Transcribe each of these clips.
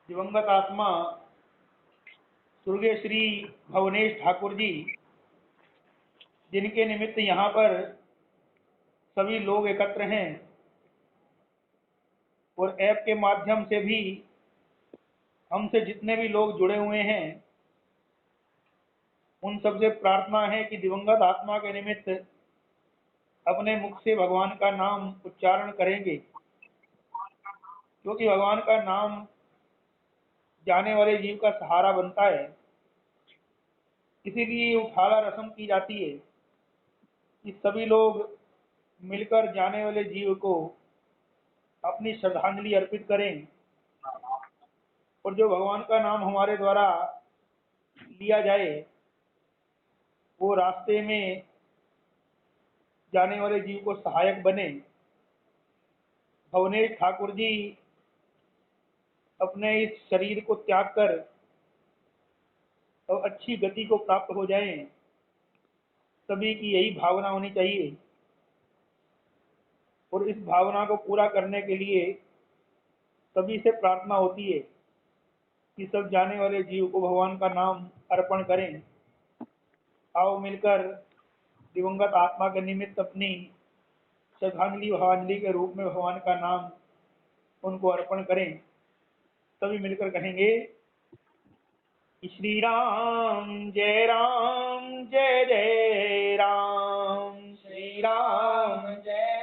दिवंगत आत्मा स्वर्गीय श्री भवनेश ठाकुर जी, जिनके निमित्त यहाँ पर सभी लोग एकत्र हैं और ऐप के माध्यम से भी हमसे जितने भी लोग जुड़े हुए हैं, उन सबसे प्रार्थना है कि दिवंगत आत्मा के निमित्त अपने मुख से भगवान का नाम उच्चारण करेंगे, क्योंकि भगवान का नाम जाने वाले जीव का सहारा बनता है। इसीलिए उठाला रस्म की जाती है कि सभी लोग मिलकर जाने वाले जीव को अपनी श्रद्धांजलि अर्पित करें और जो भगवान का नाम हमारे द्वारा लिया जाए वो रास्ते में जाने वाले जीव को सहायक बने। भवनेश ठाकुर जी अपने इस शरीर को त्याग कर तो अच्छी गति को प्राप्त हो जाएं, सभी की यही भावना होनी चाहिए। और इस भावना को पूरा करने के लिए सभी से प्रार्थना होती है कि सब जाने वाले जीव को भगवान का नाम अर्पण करें। आओ मिलकर दिवंगत आत्मा के निमित्त अपनी श्रद्धांजलि भावांजलि के रूप में भगवान का नाम उनको अर्पण करें। सभी मिलकर कहेंगे, श्री राम जय जय राम, श्री राम जय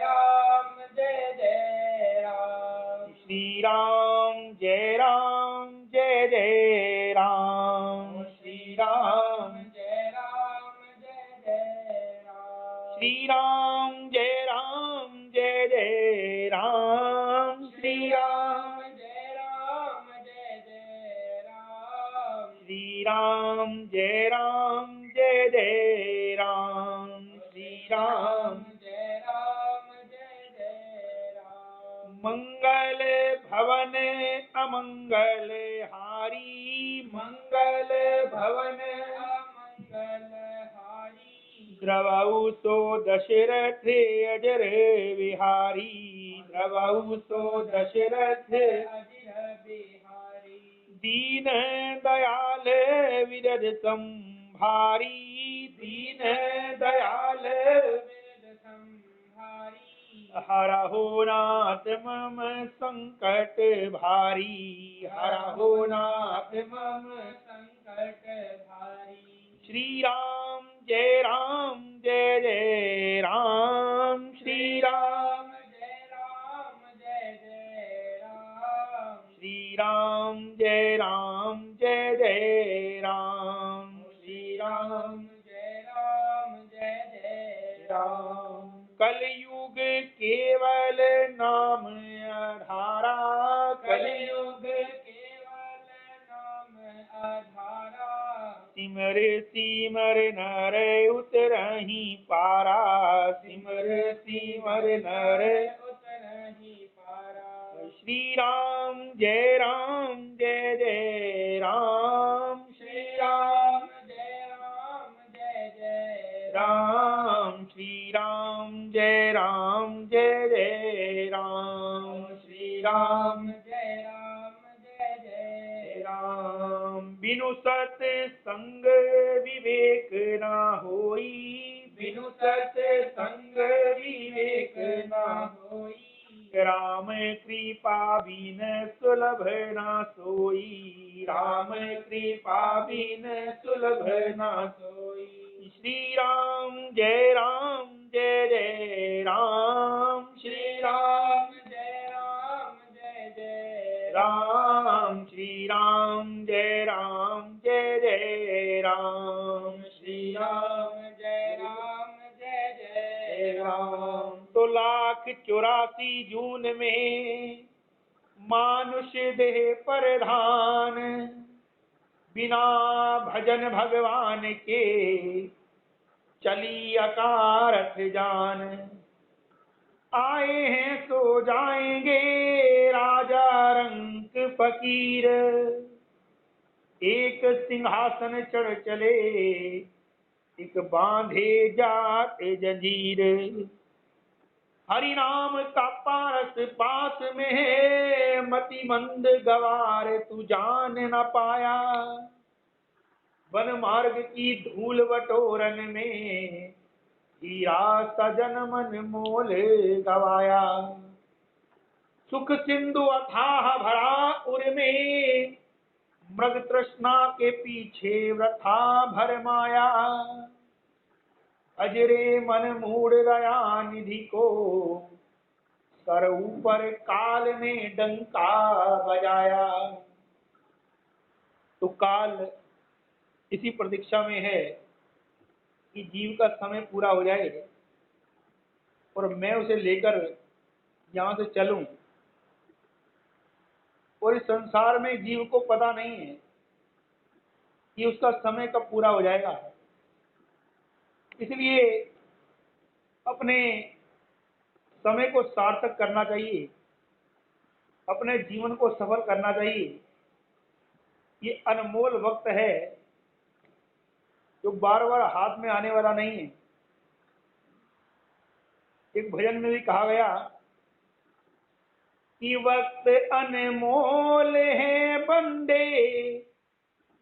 जय राम, श्री राम जय जय राम, श्री राम जय जय राम, श्री राम जय जय राम, श्री राम जय जय राम, श्री राम जय जय राम, श्री राम जय राम, मंगल भवन अमंगल हारी, मंगल भवन अमंगल हारी, द्रवहु सो दशरथ अजर विहारी, द्रवहु सो दशरथ अजर बिहारी, दीन दयाल विरद संभारी, दीन दयाल विरद संहारी, हरहु नाथ मम संकट भारी, हरहु नाथ मम संकट भारी, श्री राम जय जय राम, श्री राम जय जय राम, श्री राम जय जय राम, श्री राम जय जय राम। कलयुग केवल नाम आधारा, कलयुग केवल नाम आधारा, सिमर सिमर नर उतरहि पारा, सिमर सिमर नर उतरहि पारा, श्री राम जय जय राम, श्री राम जय जय राम, श्री राम जय जय राम, श्री राम जय जय राम। बिनु सत संग विवेक न होई, बिनु सत संग विवेक न होई, राम कृपा बिन सुलभ न सोई, राम कृपा बिन सुलभ न सोई, श्री राम जय जय राम, श्री राम जय जय राम, श्री राम जय जय राम, श्री राम जय जय राम। तो 1,84 जून में मानुष देह परधान, बिना भजन भगवान के चली अकारथ जान। आए हैं सो जाएंगे राजा रंक फकीर, एक सिंहासन चढ़ चले एक बांधे जाते जंजीर। हरि नाम का पारस पास में है, मति मंद गवार तू जान न पाया। वन मार्ग की धूल बटोरन में, हीरा सजन मन मोल गवाया। सुख सिंधु अथाह भरा उर में, मृग तृष्णा के पीछे वृथा भर माया। अजरे मन मूड दया निधि को, सर ऊपर काल ने डंका बजाया। तो काल इसी प्रतीक्षा में है कि जीव का समय पूरा हो जाए और मैं उसे लेकर यहाँ से चलूं। और इस संसार में जीव को पता नहीं है कि उसका समय कब पूरा हो जाएगा। इसलिए अपने समय को सार्थक करना चाहिए, अपने जीवन को सफल करना चाहिए। ये अनमोल वक्त है जो बार बार हाथ में आने वाला नहीं है। एक भजन में भी कहा गया कि वक्त अनमोल है बंदे,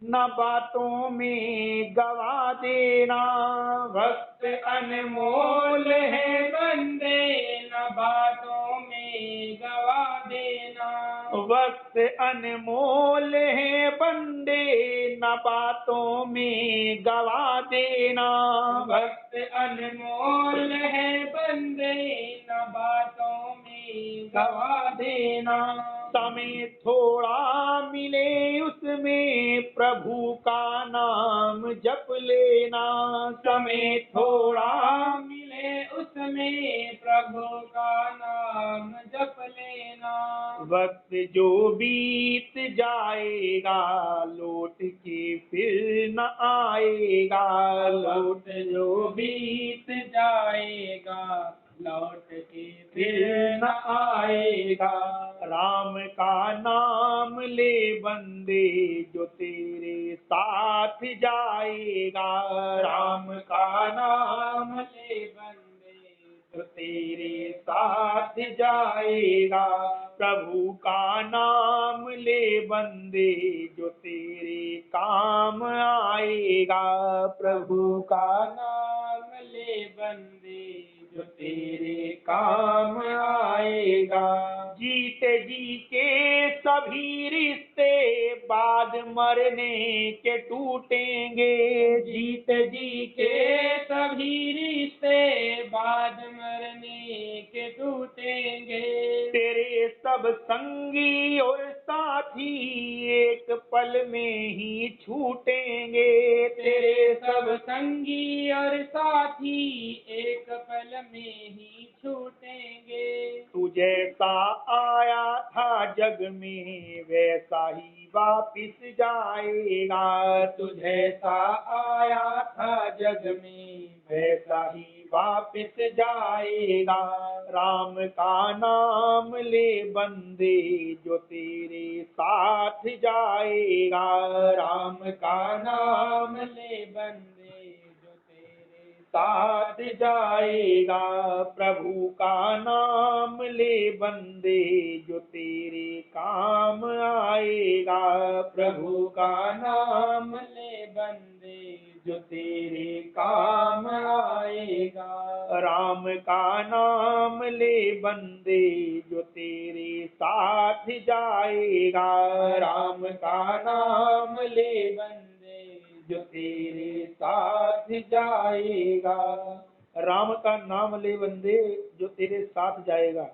न बातों में गवा देना। वक्त अनमोल है बंदे, न बातों में गवा देना। वक्त अनमोल है बंदे, न बातों में गवा देना। वक्त अनमोल है बंदे, न बातों में गवा देना। समय थोड़ा मिले उसमें प्रभु का नाम जप लेना। समय थोड़ा मिले उसमें प्रभु का नाम जप लेना। वक्त जो बीत जाएगा लौट के फिर न आएगा। वक्त जो बीत जाएगा लौट के फिर न आएगा। राम का नाम ले बंदे जो तेरे साथ जाएगा। राम का नाम ले बंदे जो तेरे साथ जाएगा। प्रभु का नाम ले बंदे जो तेरे काम आएगा। प्रभु का नाम ले बंदे जो तेरे काम आएगा। जीते जी के सभी रिश्ते बाद मरने के टूटेंगे। जीते जी के सभी रिश्ते बाद मरने के टूटेंगे। तेरे सब संगी और साथी एक पल में ही छूटेंगे। तेरे सब संगी और साथी एक पल में ही छूटेंगे। तू जैसा आया था जग में वैसा ही वापिस जाएगा। तू जैसा आया था जग में वैसा ही वापिस जाएगा। राम का नाम ले बंदे जो तेरे साथ जाएगा। राम का नाम ले बंदे जो तेरे साथ जाएगा। प्रभु का नाम ले बंदे जो तेरे काम आएगा। प्रभु का नाम ले बंदे जो तेरे काम आएगा। राम का नाम ले बंदे जो तेरे साथ जाएगा। राम का नाम ले बंदे जो तेरे साथ जाएगा। राम का नाम ले बंदे जो तेरे साथ जाएगा।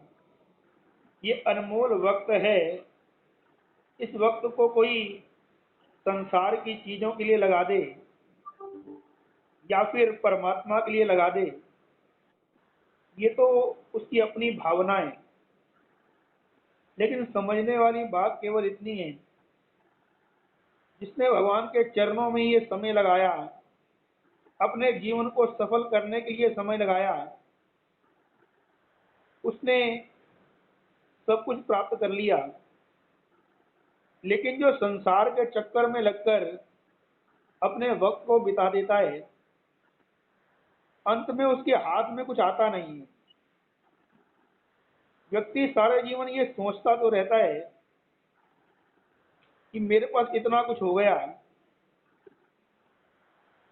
ये अनमोल वक्त है। इस वक्त को कोई संसार की चीजों के लिए लगा दे या फिर परमात्मा के लिए लगा दे, ये तो उसकी अपनी भावना है। लेकिन समझने वाली बात केवल इतनी है, जिसने भगवान के चरणों में ये समय लगाया, अपने जीवन को सफल करने के लिए समय लगाया, उसने सब कुछ प्राप्त कर लिया। लेकिन जो संसार के चक्कर में लगकर अपने वक्त को बिता देता है, अंत में उसके हाथ में कुछ आता नहीं है। व्यक्ति सारा जीवन ये सोचता तो रहता है कि मेरे पास इतना कुछ हो गया,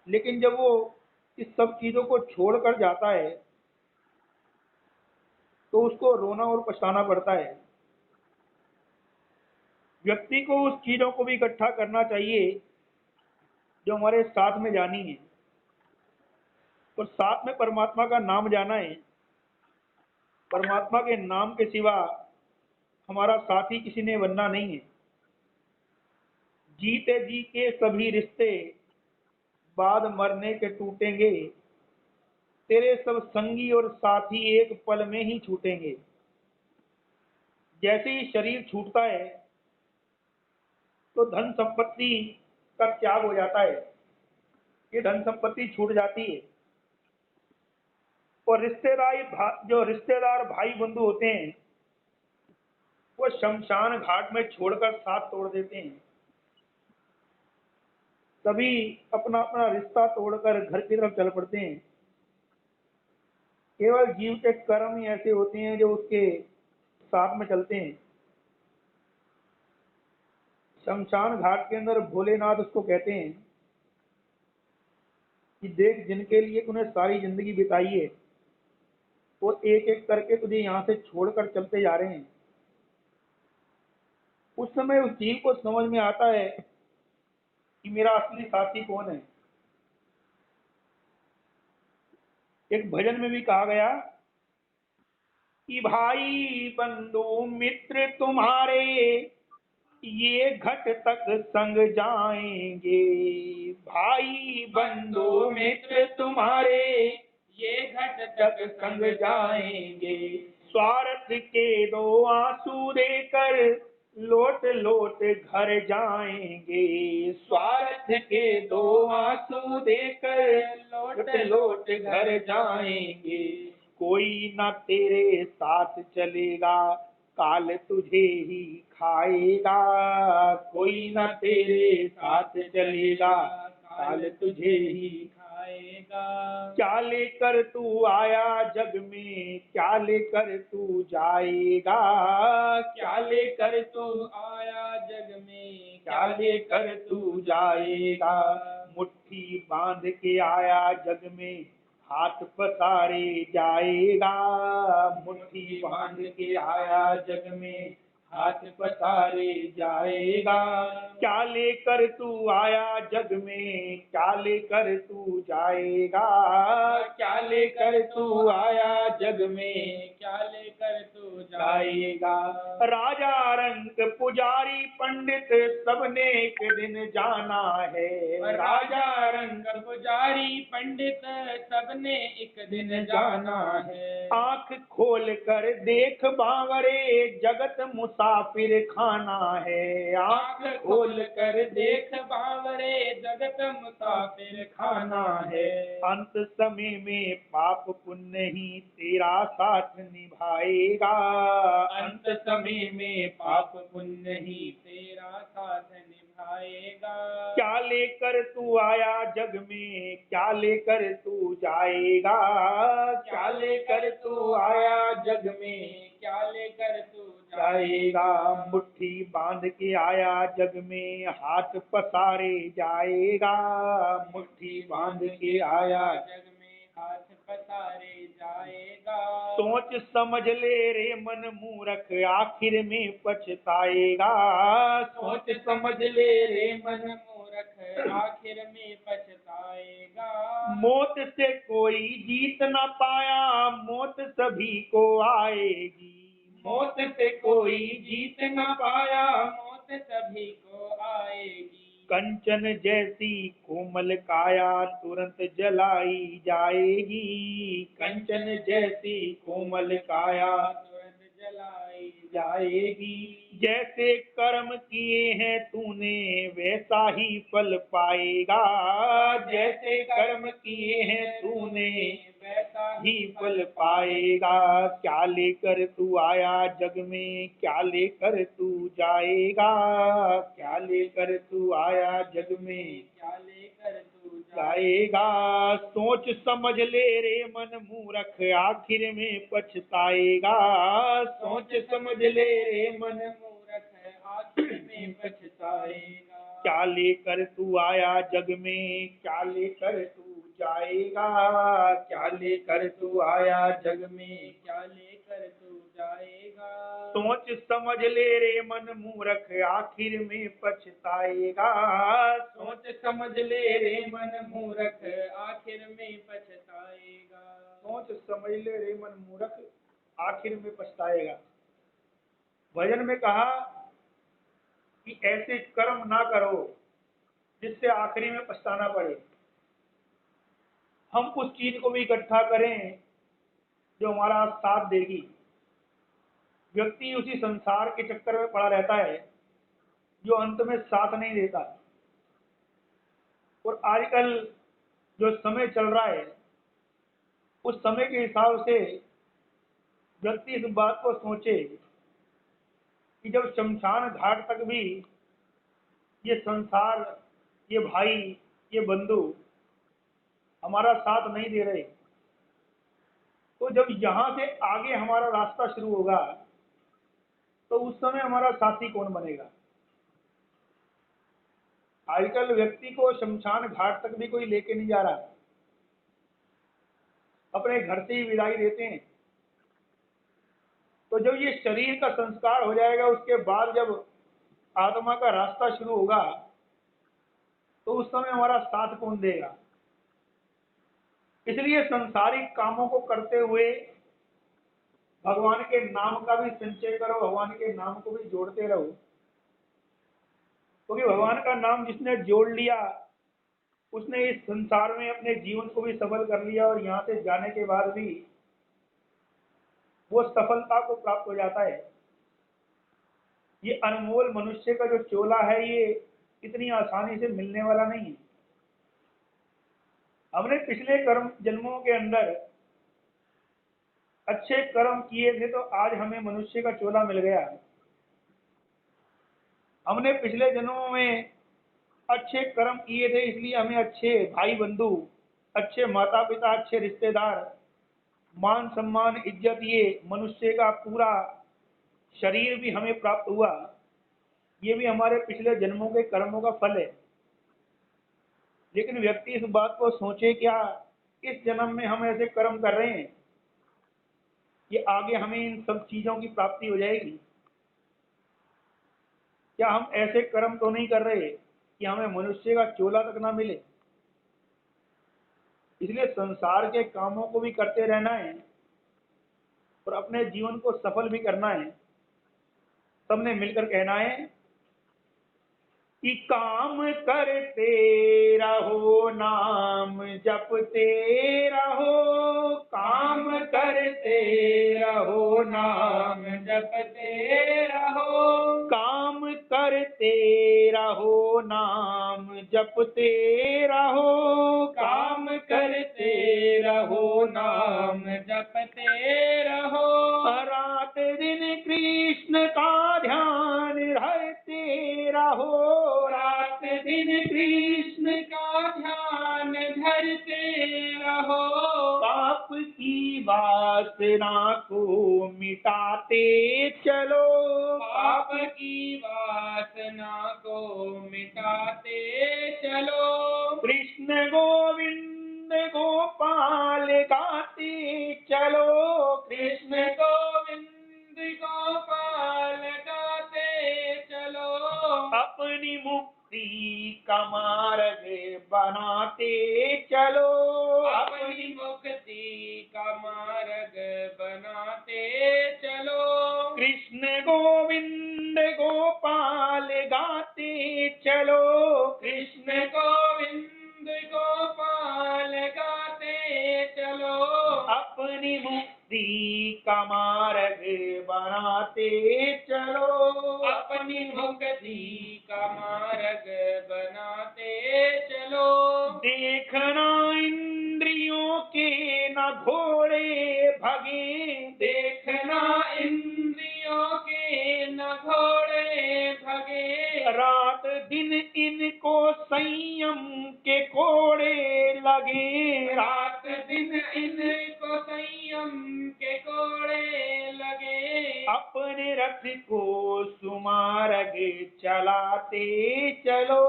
लेकिन जब वो इस सब चीजों को छोड़कर जाता है तो उसको रोना और पछताना पड़ता है। व्यक्ति को उस चीजों को भी इकट्ठा करना चाहिए जो हमारे साथ में जानी है, और साथ में परमात्मा का नाम जाना है। परमात्मा के नाम के सिवा हमारा साथी किसी ने बनना नहीं है। जीते जी के सभी रिश्ते बाद मरने के टूटेंगे, तेरे सब संगी और साथी एक पल में ही छूटेंगे। जैसे ही शरीर छूटता है तो धन संपत्ति का त्याग हो जाता है, ये धन संपत्ति छूट जाती है, और जो रिश्तेदार भाई बंधु होते हैं वो शमशान घाट में छोड़कर साथ तोड़ देते हैं। सभी अपना अपना रिश्ता तोड़कर घर की तरफ चल पड़ते हैं। केवल जीव के कर्म ही ऐसे होते हैं जो उसके साथ में चलते हैं। शमशान घाट के अंदर भोलेनाथ उसको कहते हैं कि देख, जिनके लिए तूने सारी जिंदगी बिताई है वो एक एक करके तुझे यहाँ से छोड़कर चलते जा रहे हैं। उस समय उस जीव को समझ में आता है कि मेरा असली साथी कौन है। एक भजन में भी कहा गया कि भाई बंधु मित्र तुम्हारे ये घट तक संग जाएंगे। भाई बंधु मित्र तुम्हारे ये घट तक संग जाएंगे। स्वार्थ के दो आंसू देकर लौट लौट घर जाएंगे। स्वार्थ के दो आंसू देकर लौट लौट घर जाएंगे। कोई ना तेरे साथ चलेगा, काल तुझे ही खाएगा। कोई ना तेरे साथ चलेगा, काल तुझे ही खाएगा। क्या लेकर तू आया जग में, क्या लेकर तू जाएगा। क्या लेकर तू आया जग में, क्या लेकर तू जाएगा। मुट्ठी बांध के आया जग में, हाथ पसारे जाएगा। मुट्ठी बांध के आया जग में, हाथ पसारे जाएगा। क्या लेकर तू आया जग में, क्या लेकर तू जाएगा। क्या लेकर तू आया जग में, क्या लेकर तू जाएगा। राजा रंग पुजारी पंडित सबने एक दिन जाना है। राजा रंग पुजारी पंडित सबने एक दिन जाना है। आंख खोल कर देख बावरे, जगत मुसाफिर खाना है। आंख खोल कर देख बावरे, जगत मुसाफिर खाना है। अंत समय में पाप पुण्य ही तेरा साथ निभाएगा। अंत समय में पाप पुण्य ही तेरा साथ निभाएगा। क्या लेकर तू आया जग में, क्या लेकर तू जाएगा। क्या लेकर तू आया जग में, क्या लेकर तू जाएगा। मुट्ठी बांध के आया जग में, हाथ पसारे जाएगा। मुट्ठी बांध के आया जग में, हाथ पसारे जाएगा। सोच समझ ले रे मन मूर्ख, आखिर में पछताएगा। सोच समझ ले रे मन मूर्ख, आखिर में पछताएगा। मौत से कोई जीत न पाया, मौत सभी को आएगी। मौत से कोई जीत न पाया, मौत सभी को आएगी। कंचन जैसी कोमल काया तुरंत जलाई जाएगी। कंचन जैसी कोमल काया तुरंत जलाई जाएगी। जैसे कर्म किए हैं तूने वैसा ही फल पाएगा। जैसे कर्म किए हैं तूने वैसा ही फल पाएगा। क्या लेकर तू आया जग में, क्या लेकर तू जाएगा। क्या लेकर तू आया जग में, क्या लेकर तू जाएगा। सोच समझ ले रे मन मूर्ख, आखिर में पछताएगा। सोच समझ ले रे मन, मूर्ख आखिर में पछताएगा। क्या लेकर तू आया जग में, क्या लेकर तू जाएगा। क्या लेकर तू आया जग में, क्या लेकर तू जाएगा। सोच समझ ले रे मन मूर्ख, आखिर में पछताएगा। सोच समझ ले रे मन मूर्ख आखिर में पछताएगा। सोच समझ ले रे मन मूर्ख, आखिर में पछताएगा। भजन में कहा कि ऐसे कर्म ना करो जिससे आखिरी में पछताना पड़े। हम उस चीज को भी इकट्ठा करें जो हमारा साथ देगी। व्यक्ति उसी संसार के चक्कर में पड़ा रहता है जो अंत में साथ नहीं देता। और आजकल जो समय चल रहा है, उस समय के हिसाब से व्यक्ति इस बात को सोचे कि जब शमशान घाट तक भी ये संसार, ये भाई, ये बंधु हमारा साथ नहीं दे रहे, तो जब यहां से आगे हमारा रास्ता शुरू होगा तो उस समय हमारा साथी कौन बनेगा। आजकल व्यक्ति को शमशान घाट तक भी कोई लेके नहीं जा रहा, अपने घर से ही विदाई देते हैं। तो जब ये शरीर का संस्कार हो जाएगा, उसके बाद जब आत्मा का रास्ता शुरू होगा तो उस समय हमारा साथ कौन देगा। इसलिए संसारिक कामों को करते हुए भगवान के नाम का भी संचय करो, भगवान के नाम को भी जोड़ते रहो। क्योंकि भगवान का नाम जिसने जोड़ लिया उसने इस संसार में अपने जीवन को भी सफल कर लिया, और यहाँ से जाने के बाद भी वो सफलता को प्राप्त हो जाता है। ये अनमोल मनुष्य का जो चोला है, ये इतनी आसानी से मिलने वाला नहीं है। हमने पिछले कर्म जन्मों के अंदर अच्छे कर्म किए थे तो आज हमें मनुष्य का चोला मिल गया। हमने पिछले जन्मों में अच्छे कर्म किए थे, इसलिए हमें अच्छे भाई बंधु, अच्छे माता पिता, अच्छे रिश्तेदार, मान सम्मान, इज्जत, ये मनुष्य का पूरा शरीर भी हमें प्राप्त हुआ। ये भी हमारे पिछले जन्मों के कर्मों का फल है। लेकिन व्यक्ति इस बात को सोचे, क्या इस जन्म में हम ऐसे कर्म कर रहे हैं कि आगे हमें इन सब चीजों की प्राप्ति हो जाएगी। क्या हम ऐसे कर्म तो नहीं कर रहे कि हमें मनुष्य का चोला तक ना मिले। इसलिए संसार के कामों को भी करते रहना है और अपने जीवन को सफल भी करना है। सबने मिलकर कहना है कि काम करते रहो, नाम जपते रहो। काम करते रहो, नाम जपते रहो। काम करते रहो, नाम जपते रहो। काम करते रहो, नाम जपते रहो। रात दिन कृष्ण का ध्यान धरते रहो। रात दिन कृष्ण का ध्यान धरते रहो। पाप की वासना को मिटाते चलो। पाप की वासना को मिटाते चलो। कृष्ण गोविंद गोपाल गाते चलो। कृष्ण गोविंद गोपाल गाते चलो। अपनी मुक्ति का मार्ग बनाते चलो। अपनी मुक्ति का मार्ग बनाते चलो। कृष्ण गोविंद गोपाल गाते चलो। कृष्ण गोविंद गोपाल गाते चलो। अपनी मुक्ति का मार्ग बनाते चलो। अपनी मुक्ति का मार्ग बनाते चलो। देखना इंद्रियों के न घोड़े भगे। देखना इंद्रियों के न घोड़े भगे। रात रात दिन इनको संयम के कोड़े लगे, रात दिन इनको संयम के कोड़े लगे। अपने रथ को सुमार्ग चलाते चलो,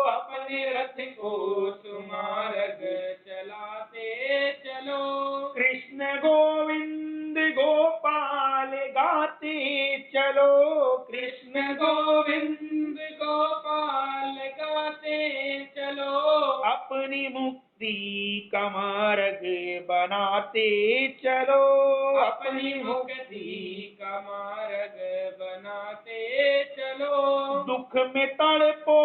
अपने रथ को सुमार्ग चलाते चलो। कृष्ण गोविंद गोपाल गाते चलो, कृष्ण गोविंद गोपाल गाते चलो। अपनी मुक्ति का मार्ग बनाते चलो, अपनी मुक्ति का मार्ग बनाते चलो। दुख में तड़पो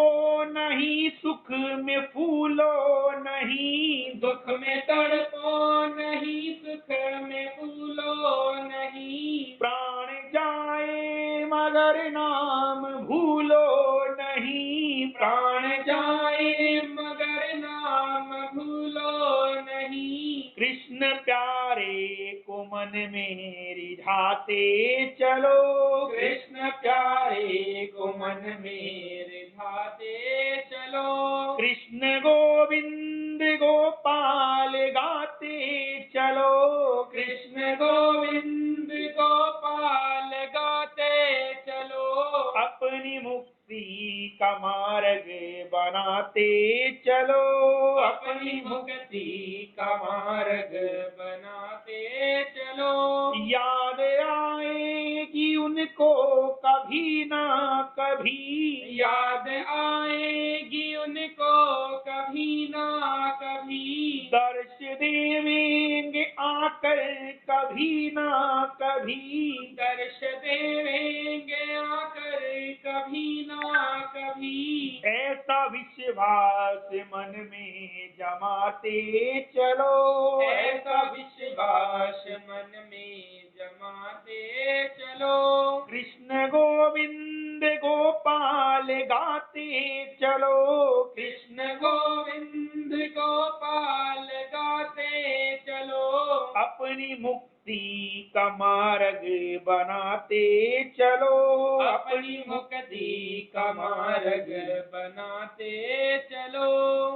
नहीं, सुख में फूलो नहीं, दुख में तड़पो नहीं, सुख में फूलो नहीं। प्राण जाए मगर नाम भूलो नहीं, प्राण जाए मगर नाम भूलो नहीं। कृष्ण प्यारे को मन में रिझाते चलो, कृष्ण प्यारे को मन में रिझाते चलो। कृष्ण गोविंद गोपाल गाते चलो, कृष्ण गोविंद गोपाल गाते चलो। अपनी मुक्ति का मार्ग बनाते चलो, अपनी मुक्ति का मार्ग बनाते चलो। याद आएगी उनको कभी ना कभी, याद आएगी उनको कभी ना कभी। दर्श देवेंगे आकर कभी ना कभी, दर्श देवेंगे आकर कभी ना कभी। ऐसा विश्वास मन में जमाते चलो, ऐसा विश्वास मन में जमाते चलो। कृष्ण गोविंद गोपाल गाते चलो, कृष्ण गोविंद गोपाल गाते चलो। अपनी मुक्ति का मार्ग बनाते चलो, अपनी मुक्ति का मार्ग बनाते चलो।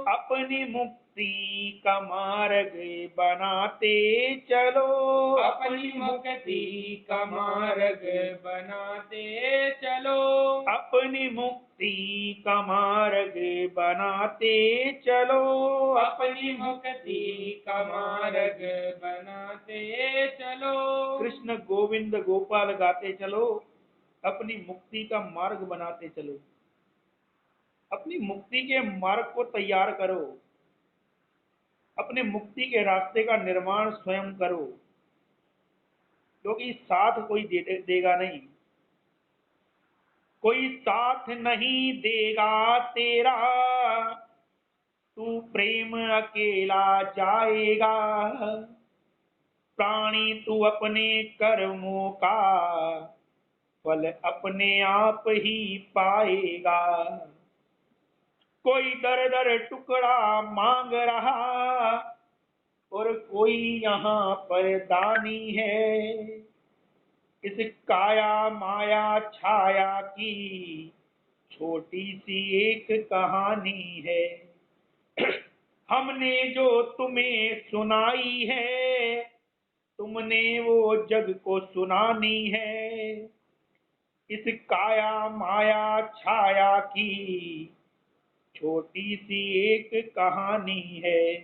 अपनी मुक्ति का मार्ग बनाते चलो, अपनी मुक्ति का मार्ग बनाते चलो। अपनी मुक्ति का मार्ग बनाते चलो, अपनी मुक्ति का मार्ग बनाते चलो। कृष्ण गोविंद गोपाल गाते चलो, अपनी मुक्ति का मार्ग बनाते चलो। अपनी मुक्ति के मार्ग को तैयार करो, अपने मुक्ति के रास्ते का निर्माण स्वयं करो, क्योंकि साथ कोई देगा नहीं, कोई साथ नहीं देगा तेरा, तू प्रेम अकेला जाएगा, प्राणी तू अपने कर्मों का फल अपने आप ही पाएगा। कोई दर दर टुकड़ा मांग रहा और कोई यहाँ पर दानी है, इस काया माया छाया की छोटी सी एक कहानी है। हमने जो तुम्हें सुनाई है, तुमने वो जग को सुनानी है, इस काया माया छाया की छोटी सी एक कहानी है।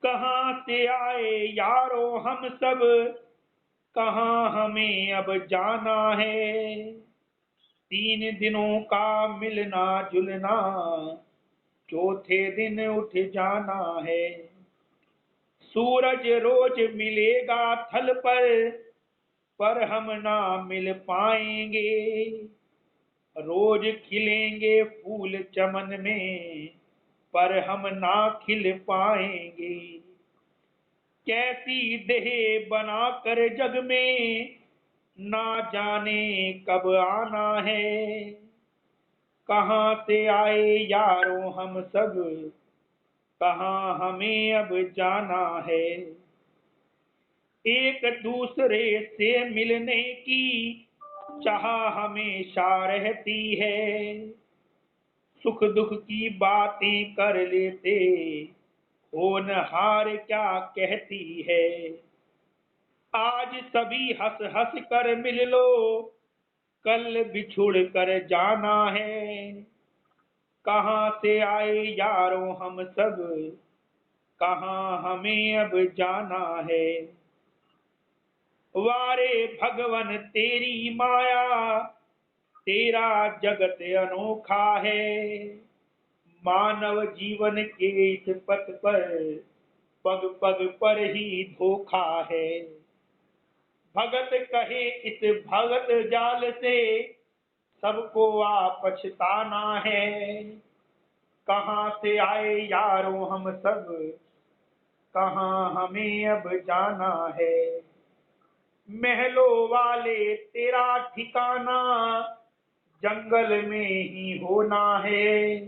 कहाँ से आए यारो हम सब, कहाँ हमें अब जाना है, 3 दिनों का मिलना जुलना, चौथे दिन उठ जाना है। सूरज रोज मिलेगा थल पर हम ना मिल पाएंगे, रोज खिलेंगे फूल चमन में, पर हम ना खिल पाएंगे। कैसी देह बनाकर जग में, ना जाने कब आना है, कहाँ से आए यारों हम सब, कहाँ हमें अब जाना है। एक दूसरे से मिलने की चाह हमेशा रहती है, सुख दुख की बातें कर लेते, होनहार क्या कहती है। आज सभी हंस हंस कर मिल लो, कल बिछुड़ कर जाना है। कहाँ से आए यारों हम सब, कहाँ हमें अब जाना है। वारे भगवन तेरी माया, तेरा जगत अनोखा है। मानव जीवन के इस पथ पर पग पग पर ही धोखा है। भगत कहे इस भगत जाल से, सबको आ पछताना है। कहाँ से आए यारों हम सब, कहाँ हमें अब जाना है। महलों वाले तेरा ठिकाना, जंगल में ही होना है।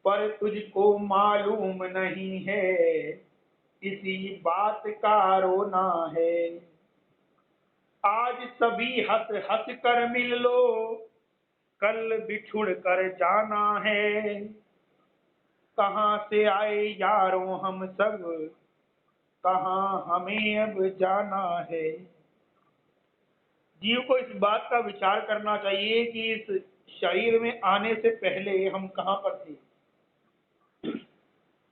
पर तुझको मालूम नहीं है, इसी बात का रोना है। आज सभी हंस हंस कर मिल लो, कल बिछुड़ कर जाना है। कहाँ से आए यारों हम सब, कहाँ हमें अब जाना है। जीव को इस बात का विचार करना चाहिए कि इस शरीर में आने से पहले हम कहाँ पर थे,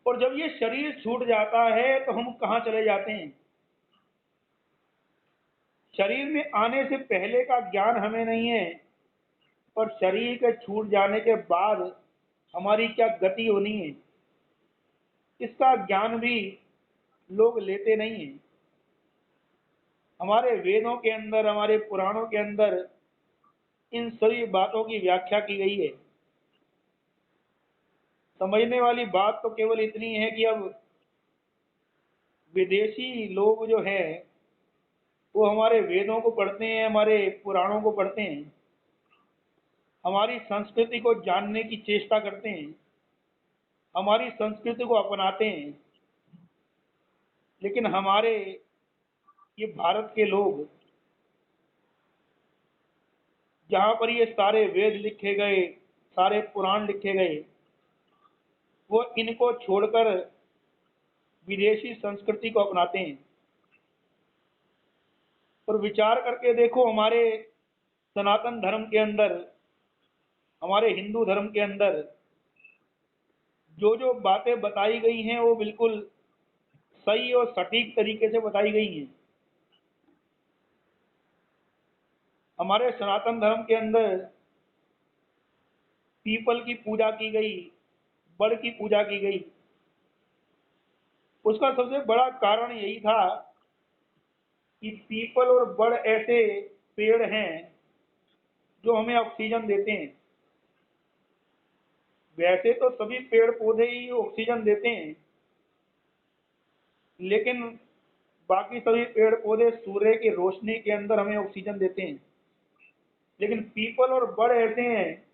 और जब ये शरीर छूट जाता है तो हम कहाँ चले जाते हैं। शरीर में आने से पहले का ज्ञान हमें नहीं है, और शरीर के छूट जाने के बाद हमारी क्या गति होनी है, इसका ज्ञान भी लोग लेते नहीं हैं। हमारे वेदों के अंदर, हमारे पुराणों के अंदर इन सभी बातों की व्याख्या की गई है। समझने वाली बात तो केवल इतनी है कि अब विदेशी लोग जो हैं वो हमारे वेदों को पढ़ते हैं, हमारे पुराणों को पढ़ते हैं, हमारी संस्कृति को जानने की चेष्टा करते हैं, हमारी संस्कृति को अपनाते हैं। लेकिन हमारे ये भारत के लोग, जहाँ पर ये सारे वेद लिखे गए, सारे पुराण लिखे गए, वो इनको छोड़कर विदेशी संस्कृति को अपनाते हैं। और विचार करके देखो, हमारे सनातन धर्म के अंदर, हमारे हिंदू धर्म के अंदर जो जो बातें बताई गई हैं वो बिल्कुल सही और सटीक तरीके से बताई गई हैं। हमारे सनातन धर्म के अंदर पीपल की पूजा की गई, बड़ की पूजा की गई। उसका सबसे बड़ा कारण यही था कि पीपल और बड़ ऐसे पेड़ हैं जो हमें ऑक्सीजन देते हैं। वैसे तो सभी पेड़ पौधे ही ऑक्सीजन देते हैं, लेकिन बाकी सभी पेड़ पौधे सूर्य की रोशनी के अंदर हमें ऑक्सीजन देते हैं। लेकिन पीपल और बड़ ऐसे हैं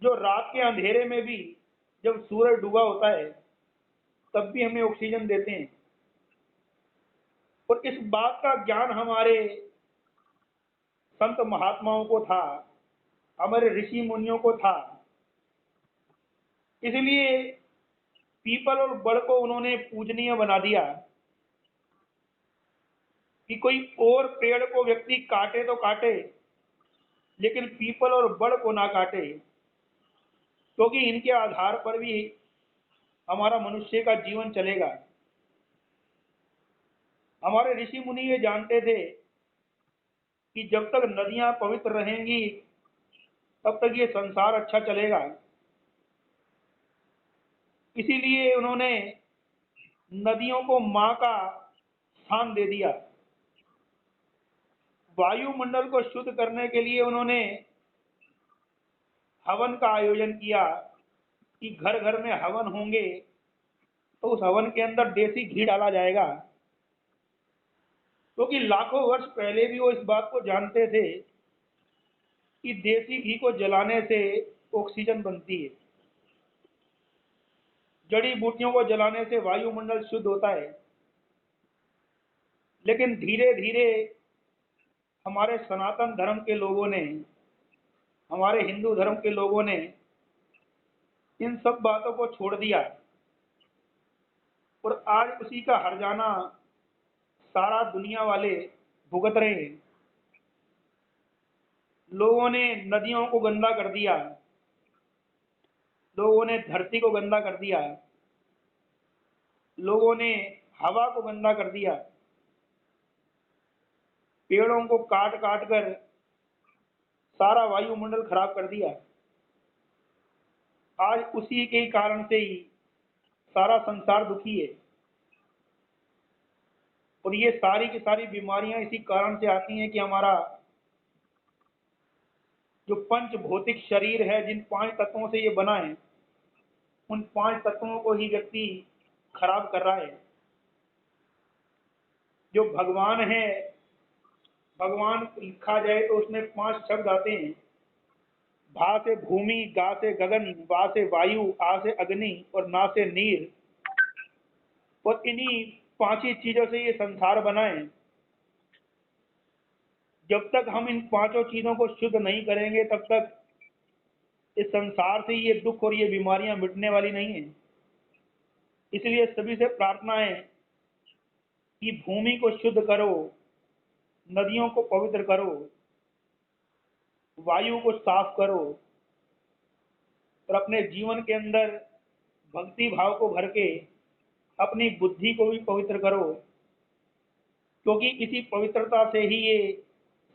जो रात के अंधेरे में भी, जब सूरज डूबा होता है तब भी हमें ऑक्सीजन देते हैं। और इस बात का ज्ञान हमारे संत महात्माओं को था, हमारे ऋषि मुनियों को था। इसलिए पीपल और बड़ को उन्होंने पूजनीय बना दिया कि कोई और पेड़ को व्यक्ति काटे तो काटे, लेकिन पीपल और बड़ को ना काटे, क्योंकि इनके आधार पर भी हमारा मनुष्य का जीवन चलेगा। हमारे ऋषि मुनि ये जानते थे कि जब तक नदियां पवित्र रहेंगी तब तक ये संसार अच्छा चलेगा। इसीलिए उन्होंने नदियों को मां का स्थान दे दिया। वायुमंडल को शुद्ध करने के लिए उन्होंने हवन का आयोजन किया कि घर घर में हवन होंगे, तो उस हवन के अंदर देसी घी डाला जाएगा। क्योंकि लाखों वर्ष पहले भी वो इस बात को जानते थे कि देसी घी को जलाने से ऑक्सीजन बनती है, जड़ी बूटियों को जलाने से वायुमंडल शुद्ध होता है। लेकिन धीरे धीरे हमारे सनातन धर्म के लोगों ने, हमारे हिंदू धर्म के लोगों ने इन सब बातों को छोड़ दिया और आज उसी का हर्जाना सारा दुनिया वाले भुगत रहे हैं। लोगों ने नदियों को गंदा कर दिया, लोगों ने धरती को गंदा कर दिया, लोगों ने हवा को गंदा कर दिया, पेड़ों को काट काट कर सारा वायुमंडल खराब कर दिया। आज उसी के कारण से ही सारा संसार दुखी है और ये सारी की सारी बीमारियां इसी कारण से आती हैं कि हमारा जो पंच भौतिक शरीर है, जिन 5 तत्वों से ये बना है, उन 5 तत्वों को ही व्यक्ति खराब कर रहा है। जो भगवान है, भगवान लिखा जाए तो उसमें 5 शब्द आते हैं, भा से भूमि, गा से गगन, वा से वायु, आ से अग्नि और ना से नीर। और इन्हीं 5 ही चीजों से ये संसार बना है। जब तक हम इन 5 चीजों को शुद्ध नहीं करेंगे तब तक इस संसार से ये दुख और ये बीमारियां मिटने वाली नहीं है। इसलिए सभी से प्रार्थना है कि भूमि को शुद्ध करो, नदियों को पवित्र करो, वायु को साफ करो और अपने जीवन के अंदर भक्ति भाव को भर के अपनी बुद्धि को भी पवित्र करो, क्योंकि इसी पवित्रता से ही ये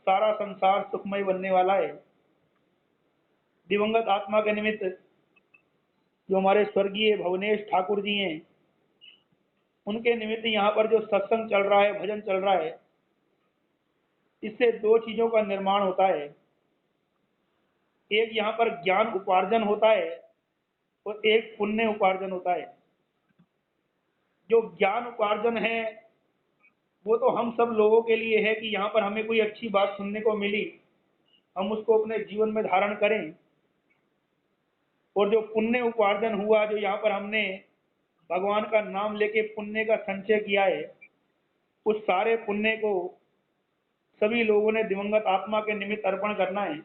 सारा संसार सुखमय बनने वाला है। दिवंगत आत्मा के निमित्त जो हमारे स्वर्गीय भुवनेश ठाकुर जी हैं, उनके निमित्त यहाँ पर जो सत्संग चल रहा है, भजन चल रहा है, इससे 2 चीजों का निर्माण होता है। एक यहाँ पर ज्ञान उपार्जन होता है और एक पुण्य उपार्जन होता है। जो ज्ञान उपार्जन है वो तो हम सब लोगों के लिए है कि यहाँ पर हमें कोई अच्छी बात सुनने को मिली, हम उसको अपने जीवन में धारण करें। और जो पुण्य उपार्जन हुआ, जो यहाँ पर हमने भगवान का नाम लेके पुण्य का संचय किया है, उस सारे पुण्य को सभी लोगों ने दिवंगत आत्मा के निमित्त अर्पण करना है।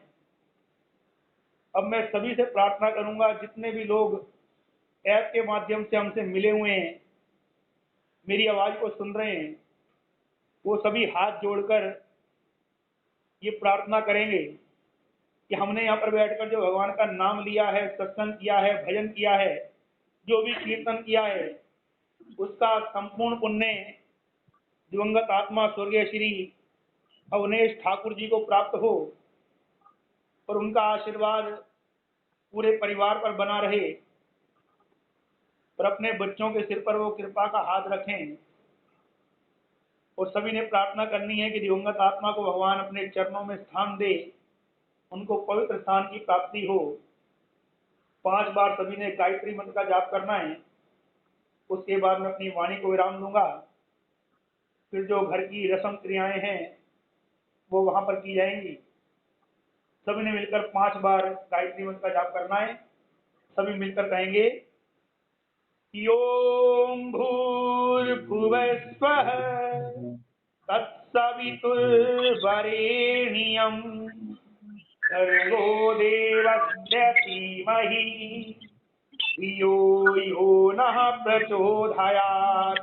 अब मैं सभी से प्रार्थना करूंगा, जितने भी लोग ऐप के माध्यम से हमसे मिले हुए हैं, मेरी आवाज को सुन रहे हैं, वो सभी हाथ जोड़कर ये प्रार्थना करेंगे कि हमने यहाँ पर बैठकर जो भगवान का नाम लिया है, सत्संग किया है, भजन किया है, जो भी कीर्तन किया है, उसका संपूर्ण पुण्य दिवंगत आत्मा स्वर्गीय श्री अवनेश ठाकुर जी को प्राप्त हो और उनका आशीर्वाद पूरे परिवार पर बना रहे और अपने बच्चों के सिर पर वो कृपा का हाथ रखें। और सभी ने प्रार्थना करनी है कि दिवंगत आत्मा को भगवान अपने चरणों में स्थान दे, उनको पवित्र स्थान की प्राप्ति हो। 5 बार सभी ने गायत्री मंत्र का जाप करना है। उसके बाद मैं अपनी वाणी को विराम दूंगा। फिर जो घर की रस्म क्रियाएं हैं वो वहां पर की जाएंगी। सभी ने मिलकर 5 बार गायत्री मंत्र का जाप करना है। सभी मिलकर कहेंगे, ओम भूर्भुवस्वः तत्सवितुर्वरेण्यं भर्गो देवस्य धीमहि धियो यो नः प्रचोदयात्।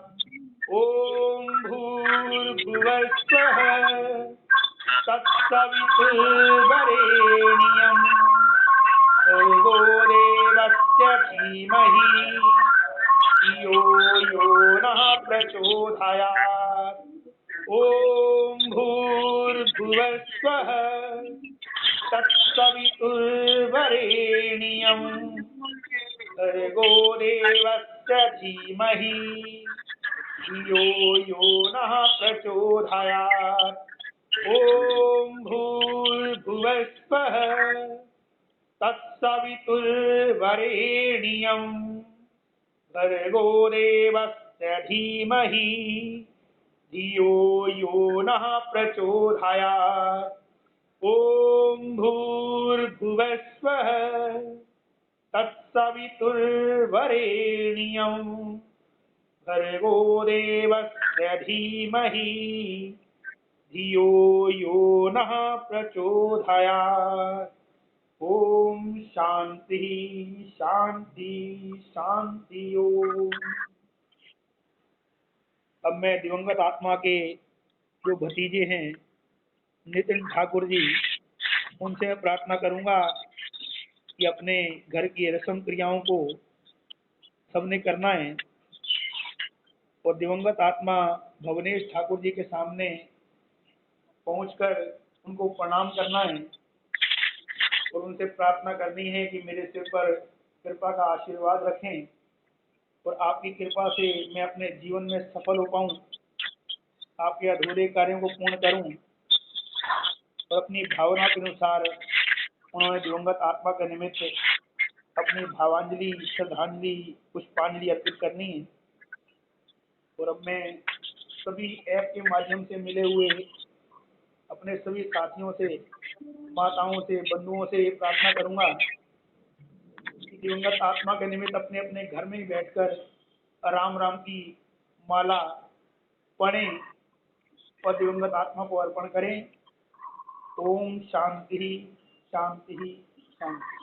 ओम भूर्भुवस्वः तत्सवितुर्वरेण्यं भर्गो देवस्य धीमहि धियो यो नः प्रचोदयात्। ओम भूर्भुवस्वः तत्सवितुर्वरेण्यं भर्गो देवस्य धीमहि धियो यो नः प्रचोदयात्। ओम भूर्भुवस्वः तत्सवितुर्वरेण्यं भर्गो देवस्य धीमहि धियो यो नः प्रचोदयात्। ओम भूर्भुवस्वः तत्सवितुर्वरेण्यं भर्गो देवस्य धीमहि धियो यो नः प्रचोदयात्। ओम शांति शांति शांति ओम। अब मैं दिवंगत आत्मा के जो भतीजे हैं नितिन ठाकुर जी, उनसे मैं प्रार्थना करूंगा कि अपने घर की रस्म क्रियाओं को सबने करना है और दिवंगत आत्मा भवनेश ठाकुर जी के सामने पहुंचकर उनको प्रणाम करना है और उनसे प्रार्थना करनी है कि मेरे सिर पर कृपा का आशीर्वाद रखें और आपकी कृपा से मैं अपने जीवन में सफल हो पाऊं, आपके अधूरे कार्यों को पूर्ण करूं और अपनी भावना के अनुसार उन्होंने दिवंगत आत्मा के निमित्त अपनी भावांजलि, श्रद्धांजलि, पुष्पांजलि अर्पित करनी है। और अब मैं सभी ऐप के माध्यम से मिले हुए अपने सभी साथियों से, माताओं से, बंधुओं से ये प्रार्थना करूंगा कि दिवंगत आत्मा के निमित्त अपने अपने घर में ही बैठकर राम राम की माला पढ़ें और दिवंगत आत्मा को अर्पण करें। ओम शांति शांति शांति।